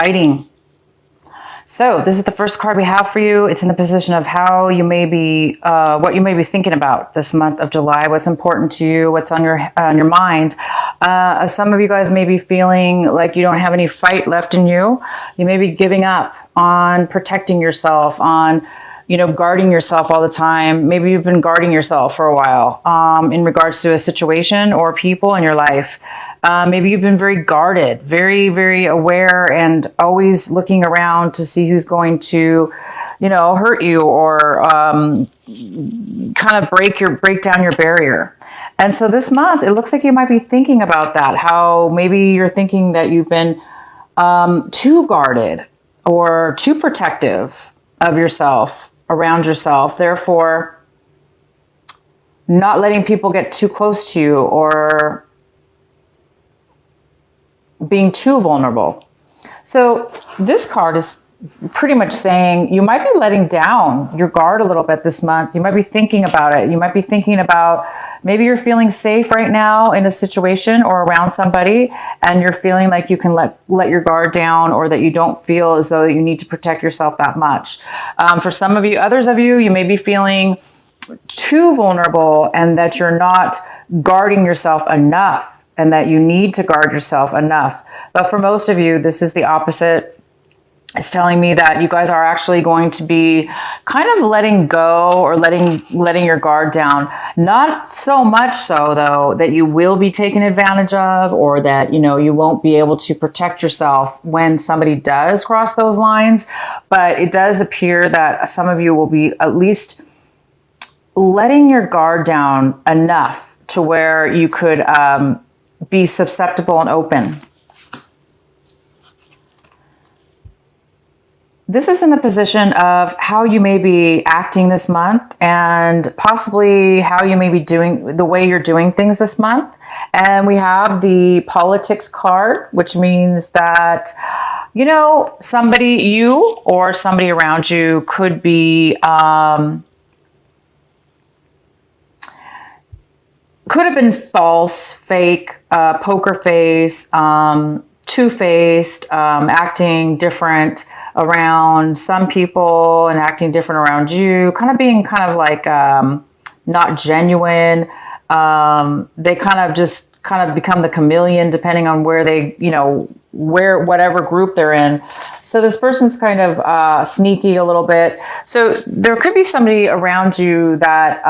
fighting. So this is the first card we have for you. It's in the position of how you may be, what you may be thinking about this month of July, what's important to you, what's on your mind. Some of you guys may be feeling like you don't have any fight left in you. You may be giving up on protecting yourself, on guarding yourself all the time. Maybe you've been guarding yourself for a while in regards to a situation or people in your life. Maybe you've been very guarded, very, very aware, and always looking around to see who's going to, hurt you or kind of break down your barrier. And so this month, it looks like you might be thinking about that, how maybe you're thinking that you've been too guarded or too protective of yourself, around yourself, therefore not letting people get too close to you or being too vulnerable. So this card is pretty much saying you might be letting down your guard a little bit this month. You might be thinking about it. You might be thinking about maybe you're feeling safe right now in a situation or around somebody, and you're feeling like you can let your guard down, or that you don't feel as though you need to protect yourself that much. For some of you, others of you, you may be feeling too vulnerable and that you're not guarding yourself enough, and that you need to guard yourself enough. But for most of you, this is the opposite. It's telling me that you guys are actually going to be kind of letting go or letting your guard down. Not so much so, though, that you will be taken advantage of, or that, you won't be able to protect yourself when somebody does cross those lines. But it does appear that some of you will be at least letting your guard down enough to where you could be susceptible and open. This is in the position of how you may be acting this month, and possibly how you may be doing the way you're doing things this month. And we have the politics card, which means that, you or somebody around you could be, could have been false, fake, poker face, two-faced, acting different around some people and acting different around you, kind of being like not genuine. They kind of become the chameleon depending on where they, whatever group they're in. So this person's kind of sneaky a little bit. So there could be somebody around you that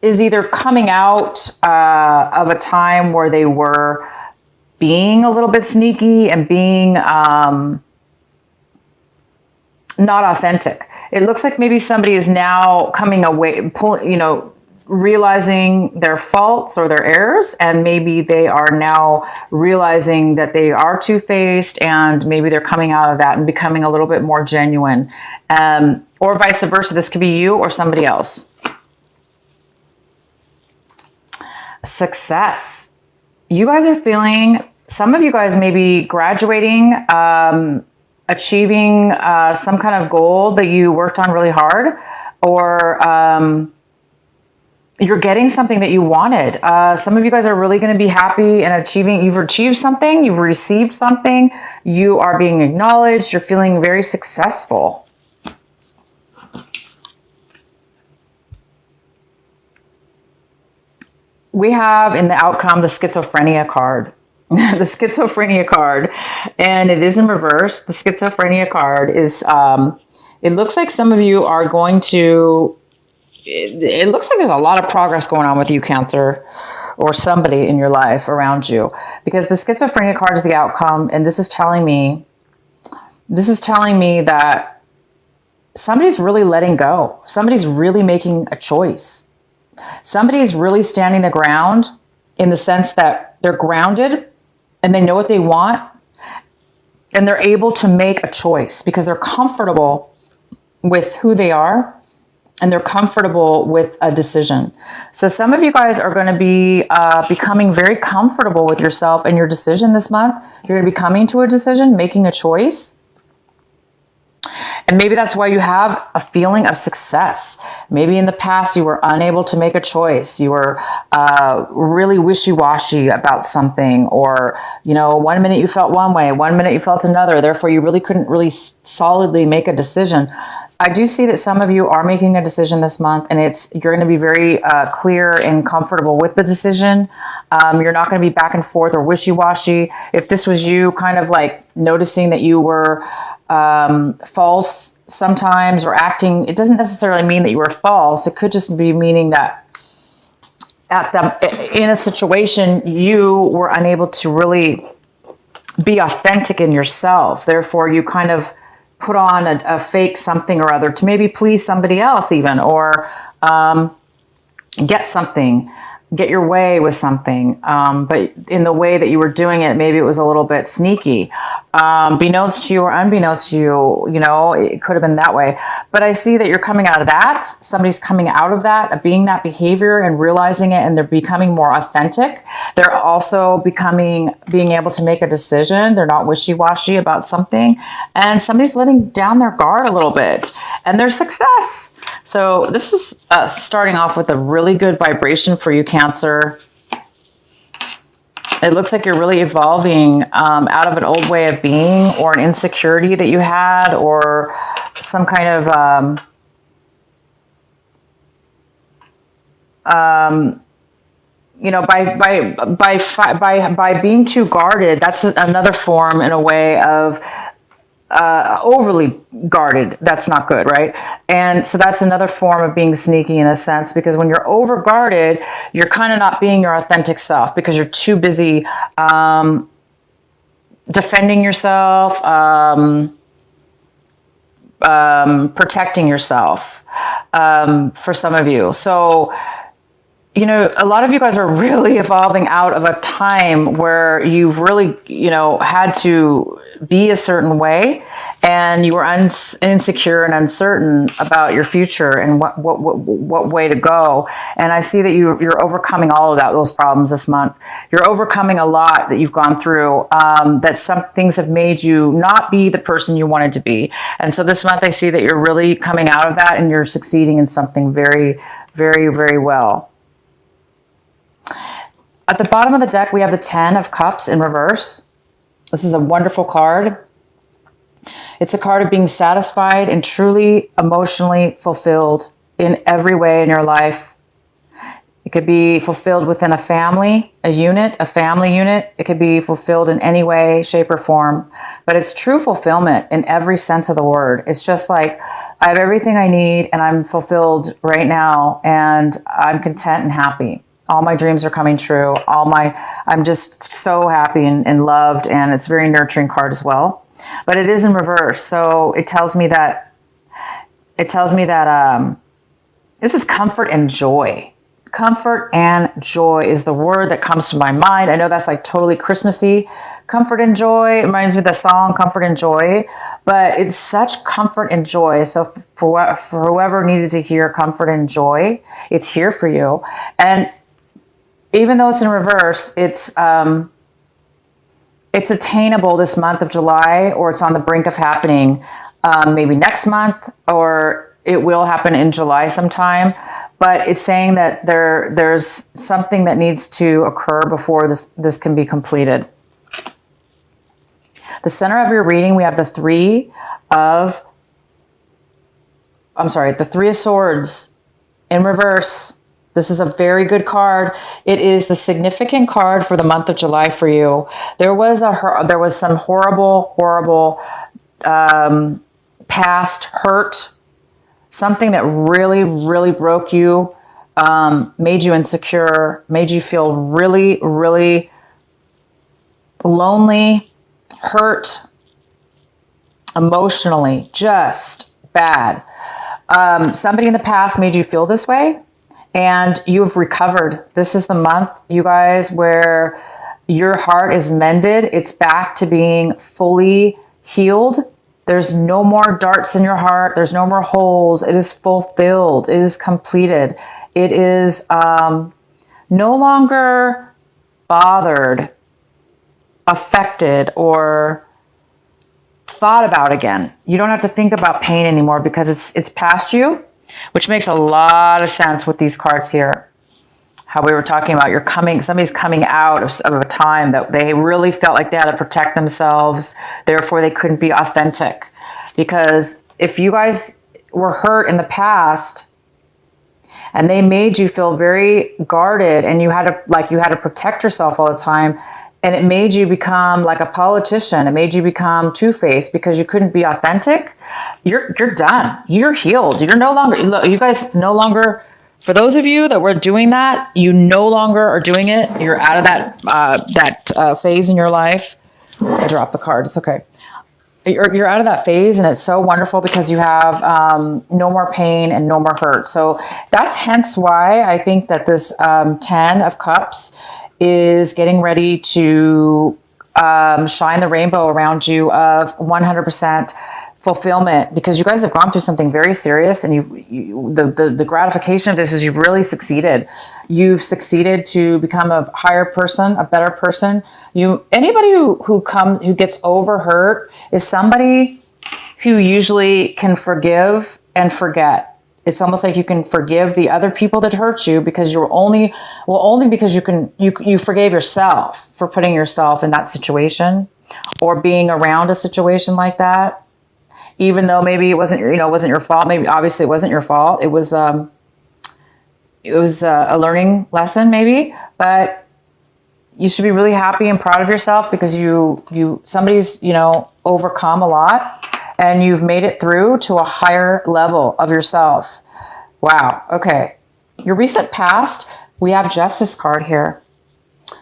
is either coming out of a time where they were being a little bit sneaky and being not authentic. It looks like maybe somebody is now coming away, realizing their faults or their errors, and maybe they are now realizing that they are two-faced, and maybe they're coming out of that and becoming a little bit more genuine, or vice versa. This could be you or somebody else. Success. You guys are feeling, some of you guys may be graduating, achieving some kind of goal that you worked on really hard, or you're getting something that you wanted. Some of you guys are really going to be happy and you've achieved something, you've received something, you are being acknowledged, you're feeling very successful. We have in the outcome the schizophrenia card. The schizophrenia card, and it is in reverse. The schizophrenia card is, it looks like some of you are going to, it looks like there's a lot of progress going on with you, Cancer, or somebody in your life around you, because the schizophrenia card is the outcome, and this is telling me that somebody's really letting go. Somebody's really making a choice. Somebody's really standing the ground in the sense that they're grounded and they know what they want, and they're able to make a choice because they're comfortable with who they are and they're comfortable with a decision. So some of you guys are going to be becoming very comfortable with yourself and your decision this month. You're going to be coming to a decision, making a choice. And maybe that's why you have a feeling of success. Maybe in the past you were unable to make a choice. You were really wishy-washy about something, or, one minute you felt one way, one minute you felt another. Therefore, you really couldn't really solidly make a decision. I do see that some of you are making a decision this month, and you're going to be very clear and comfortable with the decision. You're not going to be back and forth or wishy-washy. If this was you kind of like noticing that you were false sometimes or acting, it doesn't necessarily mean that you were false. It could just be meaning that in a situation you were unable to really be authentic in yourself. Therefore, you kind of put on a fake something or other to maybe please somebody else even, or get your way with something. But in the way that you were doing it, maybe it was a little bit sneaky. Beknownst to you or unbeknownst to you, it could have been that way. But I see that you're coming out of that. Somebody's coming out of that, being that behavior and realizing it, and they're becoming more authentic. They're also being able to make a decision. They're not wishy-washy about something. And somebody's letting down their guard a little bit, and their success. So this is starting off with a really good vibration for you, Cancer. It looks like you're really evolving out of an old way of being, or an insecurity that you had, or some kind of by being too guarded. That's another form, in a way, of overly guarded. That's not good, right? And so that's another form of being sneaky, in a sense, because when you're over guarded, you're kind of not being your authentic self, because you're too busy defending yourself, protecting yourself, for some of you. So, a lot of you guys are really evolving out of a time where you've really, had to be a certain way, and you were insecure and uncertain about your future and what way to go. And I see that you're overcoming all of those problems this month. You're overcoming a lot that you've gone through, that some things have made you not be the person you wanted to be. And so this month I see that you're really coming out of that, and you're succeeding in something very, very, very well. At the bottom of the deck, we have the 10 of Cups in reverse. This is a wonderful card. It's a card of being satisfied and truly emotionally fulfilled in every way in your life. It could be fulfilled within a family unit. It could be fulfilled in any way, shape, or form. But it's true fulfillment in every sense of the word. It's just like, I have everything I need, and I'm fulfilled right now, and I'm content and happy. All my dreams are coming true. I'm just so happy and loved, and it's a very nurturing card as well. But it is in reverse, so it tells me that this is comfort and joy. Comfort and joy is the word that comes to my mind. I know that's like totally Christmassy. Comfort and joy. It reminds me of the song Comfort and Joy, but it's such comfort and joy. So for whoever needed to hear comfort and joy, it's here for you. And even though it's in reverse, it's attainable this month of July, or it's on the brink of happening, maybe next month, or it will happen in July sometime. But it's saying that there's something that needs to occur before this can be completed. The center of your reading, we have the Three of Swords in reverse. This is a very good card. It is the significant card for the month of July for you. There was some horrible past hurt, something that really, really broke you, made you insecure, made you feel really, really lonely, hurt, emotionally, just bad. Somebody in the past made you feel this way, and you've recovered. This is the month, you guys, where your heart is mended. It's back to being fully healed. There's no more darts in your heart. There's no more holes. It is fulfilled. It is completed. It is no longer bothered, affected, or thought about again. You don't have to think about pain anymore because it's past you, which makes a lot of sense with these cards here. How we were talking about somebody's coming out of a time that they really felt like they had to protect themselves. Therefore, they couldn't be authentic. Because if you guys were hurt in the past and they made you feel very guarded and you had to protect yourself all the time, and it made you become like a politician, it made you become two-faced because you couldn't be authentic, you're done. You're healed. You're no longer, you guys no longer, for those of you that were doing that, you no longer are doing it. You're out of that phase in your life. I dropped the card. It's okay. You're out of that phase, and it's so wonderful because you have no more pain and no more hurt. So that's hence why I think that this 10 of Cups is getting ready to shine the rainbow around you of 100% fulfillment, because you guys have gone through something very serious, and the gratification of this is you've really succeeded. You've succeeded to become a higher person, a better person. Anybody who gets over hurt is somebody who usually can forgive and forget. It's almost like you can forgive the other people that hurt you because only because you forgave yourself for putting yourself in that situation or being around a situation like that. Even though maybe it wasn't your fault. Maybe obviously it wasn't your fault. It was a learning lesson maybe, but you should be really happy and proud of yourself because somebody's overcome a lot and you've made it through to a higher level of yourself. Wow. Okay. Your recent past, we have Justice card here.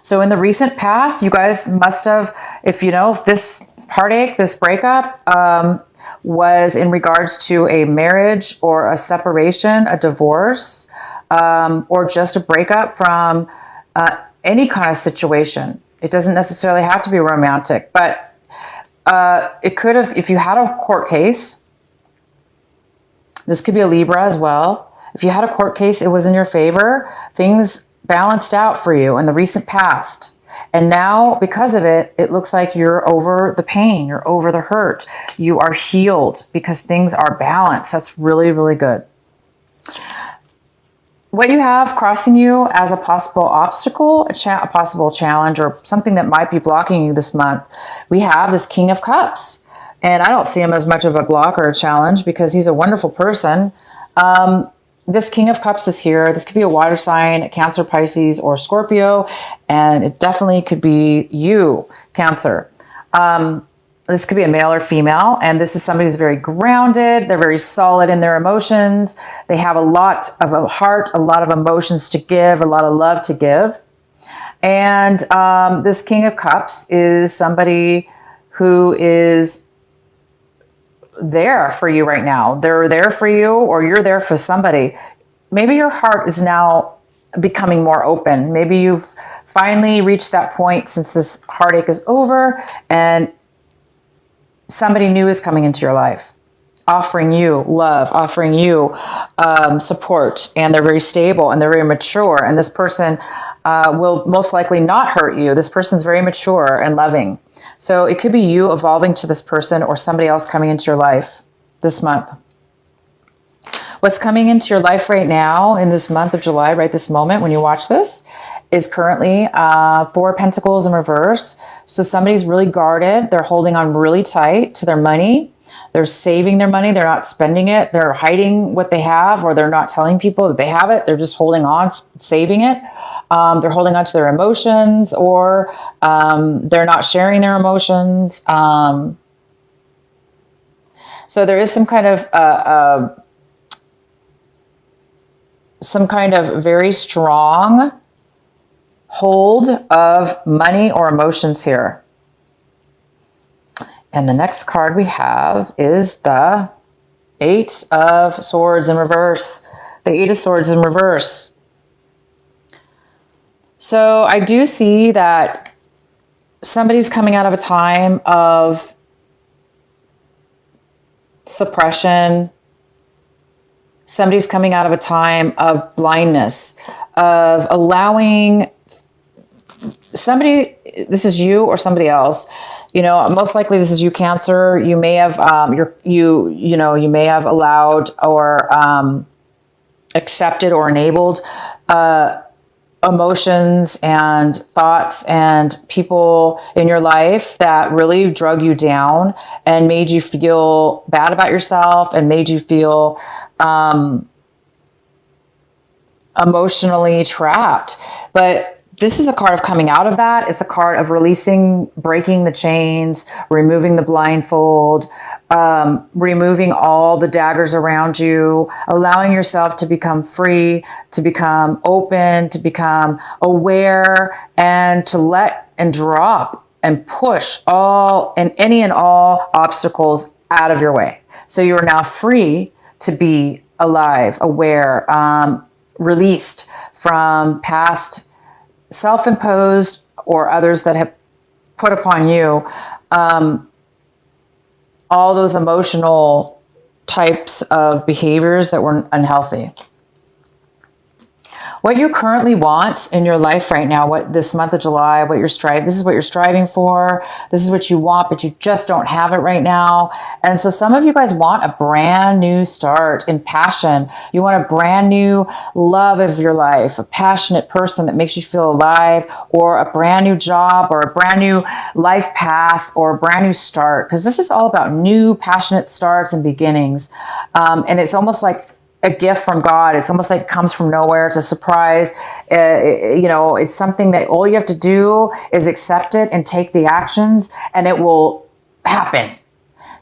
So in the recent past, you guys must have, if this heartache, this breakup, was in regards to a marriage or a separation, a divorce, or just a breakup from any kind of situation. It doesn't necessarily have to be romantic, but it could have, if you had a court case, this could be a Libra as well. If you had a court case, it was in your favor, things balanced out for you in the recent past. And now, because of it, it looks like you're over the pain, you're over the hurt, you are healed because things are balanced. That's really, really good. What you have crossing you as a possible obstacle, a possible challenge, or something that might be blocking you this month, we have this King of Cups. And I don't see him as much of a block or a challenge because he's a wonderful person. This King of Cups is here. This could be a water sign, Cancer, Pisces, or Scorpio. And it definitely could be you, Cancer. This could be a male or female. And this is somebody who's very grounded. They're very solid in their emotions. They have a lot of a heart, a lot of emotions to give, a lot of love to give. And this King of Cups is somebody who is there for you right now. They're there for you, or you're there for somebody. Maybe your heart is now becoming more open. Maybe you've finally reached that point since this heartache is over and somebody new is coming into your life, offering you love, offering you support, and they're very stable and they're very mature. And this person will most likely not hurt you. This person's very mature and loving. So it could be you evolving to this person or somebody else coming into your life this month. What's coming into your life right now in this month of July, right this moment when you watch this, is currently 4 of Pentacles in reverse. So somebody's really guarded. They're holding on really tight to their money. They're saving their money. They're not spending it. They're hiding what they have, or they're not telling people that they have it. They're just holding on, saving it. They're holding on to their emotions, or they're not sharing their emotions. So there is some kind of very strong hold of money or emotions here. And the next card we have is the 8 of Swords in reverse. The 8 of Swords in reverse. So I do see that somebody's coming out of a time of suppression. Somebody's coming out of a time of blindness, of allowing somebody, this is you or somebody else, most likely this is you, Cancer. You may have, you may have allowed or accepted or enabled emotions and thoughts and people in your life that really drug you down and made you feel bad about yourself and made you feel emotionally trapped. But this is a card of coming out of that. It's a card of releasing, breaking the chains, removing the blindfold, removing all the daggers around you, allowing yourself to become free, to become open, to become aware, and to let and drop and push all and any and all obstacles out of your way. So you are now free to be alive, aware, released from past self-imposed or others that have put upon you all those emotional types of behaviors that were unhealthy. What you currently want in your life right now, what this month of July, this is what you're striving for. This is what you want, but you just don't have it right now. And so some of you guys want a brand new start in passion. You want a brand new love of your life, a passionate person that makes you feel alive, or a brand new job, or a brand new life path, or a brand new start. Because this is all about new passionate starts and beginnings. And it's almost like a gift from God. It's almost like it comes from nowhere. It's a surprise. It's something that all you have to do is accept it and take the actions, and it will happen.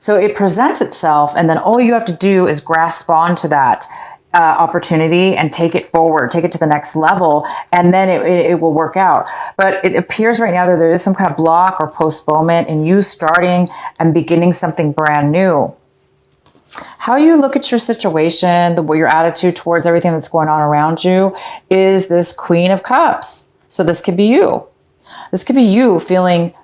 So it presents itself, and then all you have to do is grasp onto that opportunity and take it forward, take it to the next level, and then it will work out. But it appears right now that there is some kind of block or postponement in you starting and beginning something brand new. How you look at your situation, your attitude towards everything that's going on around you is this Queen of Cups. So this could be you. This could be you feeling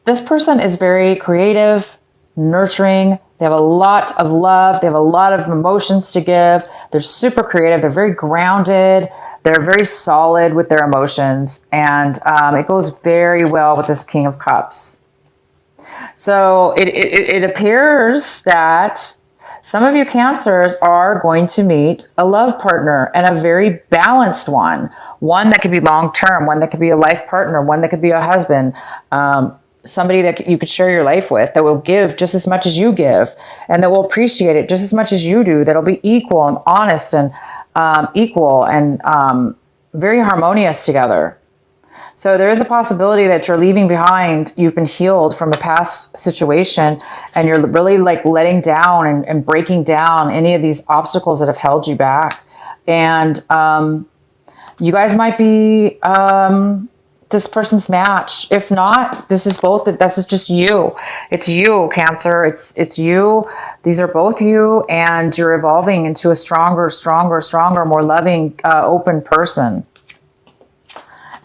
this person is very creative, nurturing. They have a lot of love. They have a lot of emotions to give. They're super creative. They're very grounded. They're very solid with their emotions. And it goes very well with this King of Cups. So it appears that some of you Cancers are going to meet a love partner, and a very balanced one that could be long-term, one that could be a life partner, one that could be a husband, somebody that you could share your life with, that will give just as much as you give, and that will appreciate it just as much as you do, that'll be equal and honest and equal and very harmonious together. So there is a possibility that you're leaving behind, you've been healed from a past situation, and you're really like letting down and breaking down any of these obstacles that have held you back. And you guys might be this person's match. If not, this is just you. It's you, Cancer. It's you. These are both you, and you're evolving into a stronger, more loving, open person.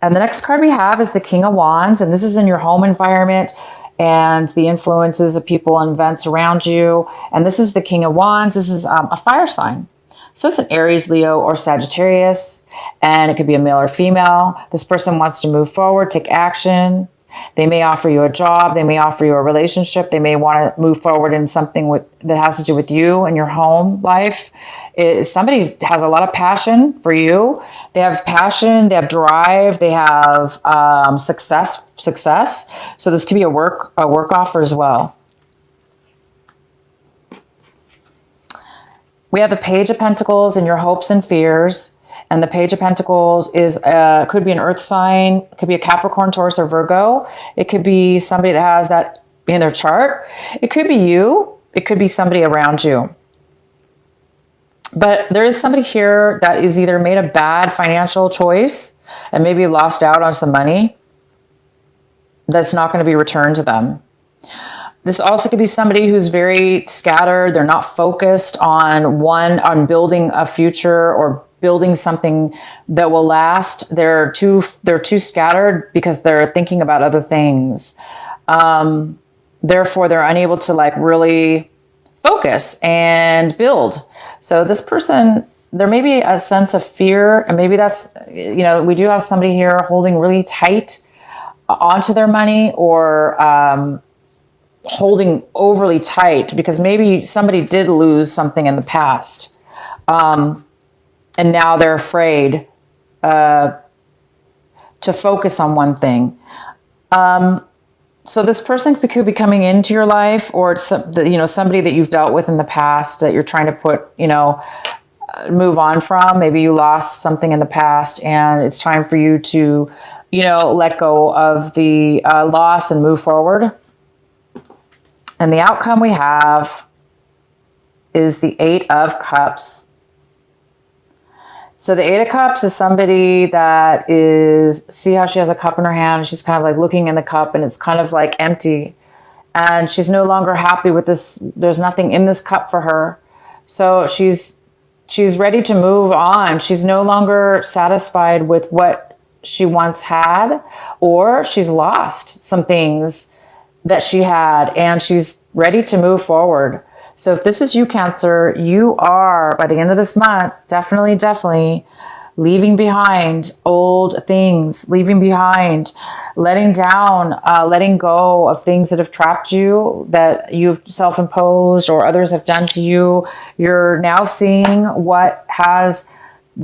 And the next card we have is the King of Wands, and this is in your home environment and the influences of people and events around you. And this is the King of Wands. This is a fire sign. So it's an Aries, Leo, or Sagittarius, and it could be a male or female. This person wants to move forward, take action. They may offer you a job. They may offer you a relationship. They may want to move forward in something that has to do with you and your home life. Somebody has a lot of passion for you. They have passion. They have drive. They have success. So this could be a work offer as well. We have the Page of Pentacles in your hopes and fears. And the Page of Pentacles is could be an earth sign. It could be a Capricorn, Taurus, or Virgo. It could be somebody that has that in their chart. It could be you. It could be somebody around you. But there is somebody here that is either made a bad financial choice and maybe lost out on some money that's not going to be returned to them. This also could be somebody who's very scattered. They're not focused on building a future or building something that will last. They're too scattered because they're thinking about other things. Therefore, they're unable to really focus and build. So this person, there may be a sense of fear, and maybe that's, we do have somebody here holding really tight onto their money or holding overly tight, because maybe somebody did lose something in the past. And now they're afraid to focus on one thing. So this person could be coming into your life, or it's somebody that you've dealt with in the past that you're trying to move on from. Maybe you lost something in the past and it's time for you to, let go of the loss and move forward. And the outcome we have is the 8 of Cups. So the 8 of Cups is somebody that see how she has a cup in her hand. She's kind of like looking in the cup and it's kind of like empty. And she's no longer happy with this. There's nothing in this cup for her. So she's ready to move on. She's no longer satisfied with what she once had, or she's lost some things that she had and she's ready to move forward. So if this is you, Cancer, you are, by the end of this month, definitely leaving behind old things, leaving behind, letting down, letting go of things that have trapped you, that you've self-imposed or others have done to you. You're now seeing what has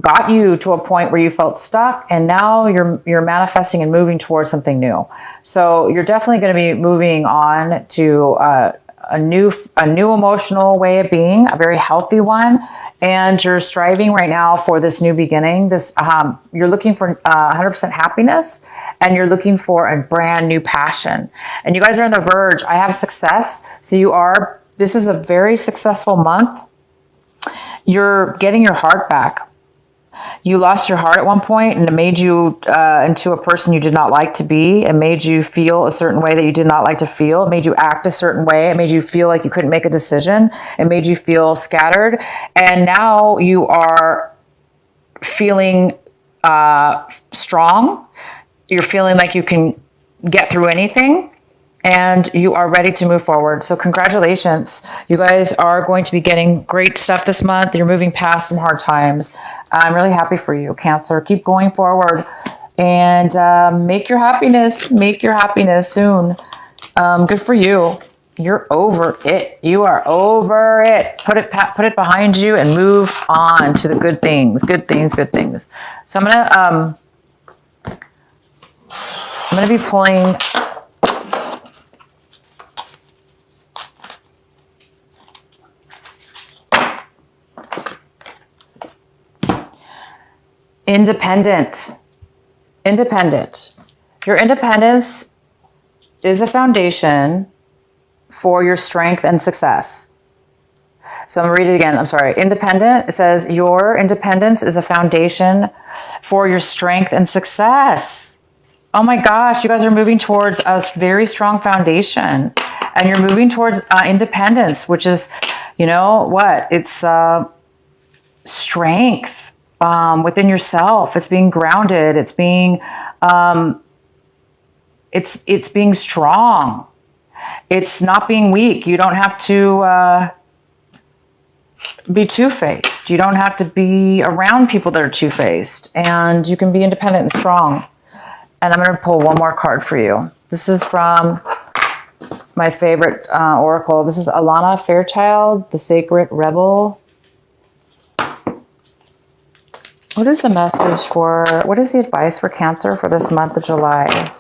got you to a point where you felt stuck, and now you're manifesting and moving towards something new. So you're definitely going to be moving on to a new emotional way of being, a very healthy one. And you're striving right now for this new beginning. You're looking for 100% happiness, and you're looking for a brand new passion. And you guys are on the verge. I have success. So this is a very successful month. You're getting your heart back. You lost your heart at one point, and it made you into a person you did not like to be. It made you feel a certain way that you did not like to feel. It made you act a certain way. It made you feel like you couldn't make a decision. It made you feel scattered. And now you are feeling strong. You're feeling like you can get through anything. And you are ready to move forward. So congratulations. You guys are going to be getting great stuff this month. You're moving past some hard times. I'm really happy for you, Cancer. Keep going forward and make your happiness soon. Good for you. You're over it. You are over it. Put it behind you and move on to the good things. Good things. So I'm gonna be pulling independent. Your independence is a foundation for your strength and success. So I'm going to read it again. I'm sorry. Independent. It says your independence is a foundation for your strength and success. Oh my gosh, you guys are moving towards a very strong foundation, and you're moving towards independence, which is, it's strength. Within yourself. It's being grounded. It's being, it's being strong. It's not being weak. You don't have to be two-faced. You don't have to be around people that are two-faced, and you can be independent and strong. And I'm going to pull one more card for you. This is from my favorite oracle. This is Alana Fairchild, the Sacred Rebel. What is the what is the advice for Cancer for this month of July?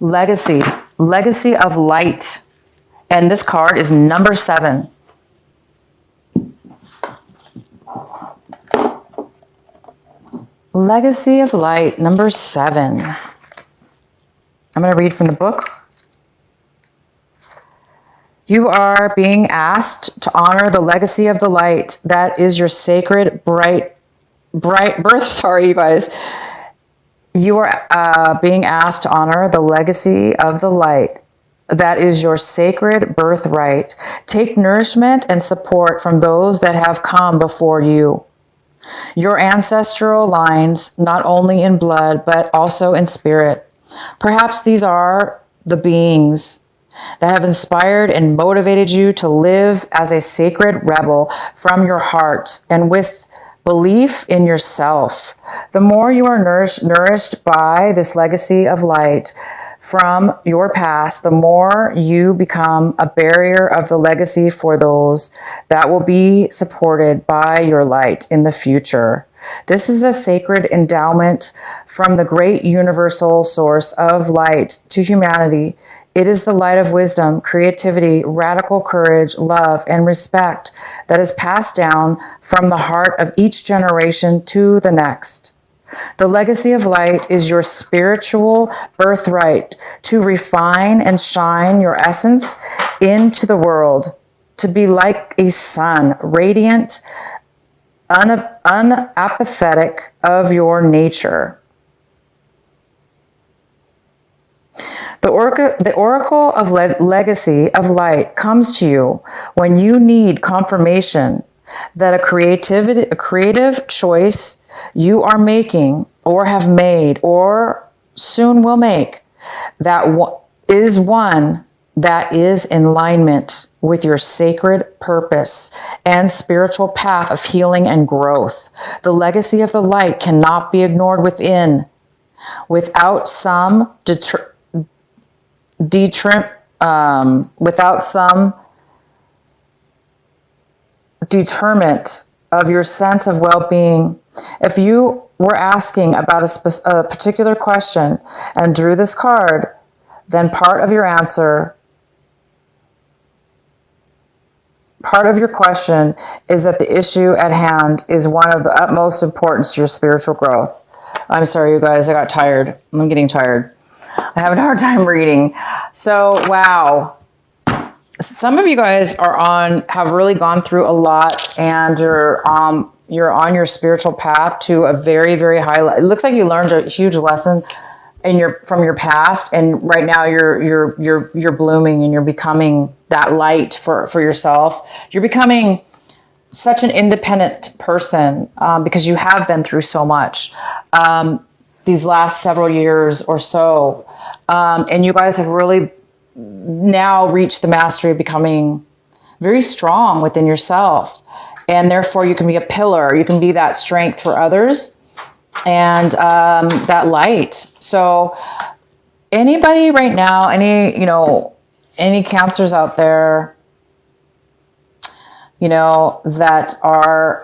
Legacy of light. And this card is number 7. Legacy of light, number 7. I'm going to read from the book. You are being asked to honor the legacy of the light that is your sacred bright birth. Sorry, you guys. You are being asked to honor the legacy of the light that is your sacred birthright. Take nourishment and support from those that have come before you. Your ancestral lines, not only in blood, but also in spirit. Perhaps these are the beings that have inspired and motivated you to live as a sacred rebel from your heart and with belief in yourself. The more you are nourished by this legacy of light from your past, the more you become a barrier of the legacy for those that will be supported by your light in the future. This is a sacred endowment from the great universal source of light to humanity. It is the light of wisdom, creativity, radical courage, love, and respect that is passed down from the heart of each generation to the next. The legacy of light is your spiritual birthright to refine and shine your essence into the world, to be like a sun, radiant, unapathetic of your nature. The oracle of legacy of light comes to you when you need confirmation that a creative choice you are making or have made or soon will make that is one that is in alignment with your sacred purpose and spiritual path of healing and growth. The legacy of the light cannot be ignored without some deterrent of your sense of well-being. If you were asking about a particular question and drew this card, then part of your question is that the issue at hand is one of the utmost importance to your spiritual growth. I'm sorry, you guys, I got tired. I'm getting tired. I have a hard time reading. So, wow. Some of you guys have really gone through a lot, and you're on your spiritual path to a very, very high level. It looks like you learned a huge lesson from your past, and right now you're blooming and you're becoming that light for yourself. You're becoming such an independent person because you have been through so much these last several years or so, and you guys have really now reached the mastery of becoming very strong within yourself, and therefore you can be a pillar. You can be that strength for others and that light. So anybody right now, any cancers out there, that are,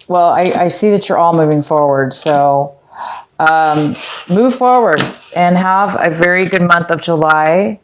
well, I see that you're all moving forward. So move forward and have a very good month of July.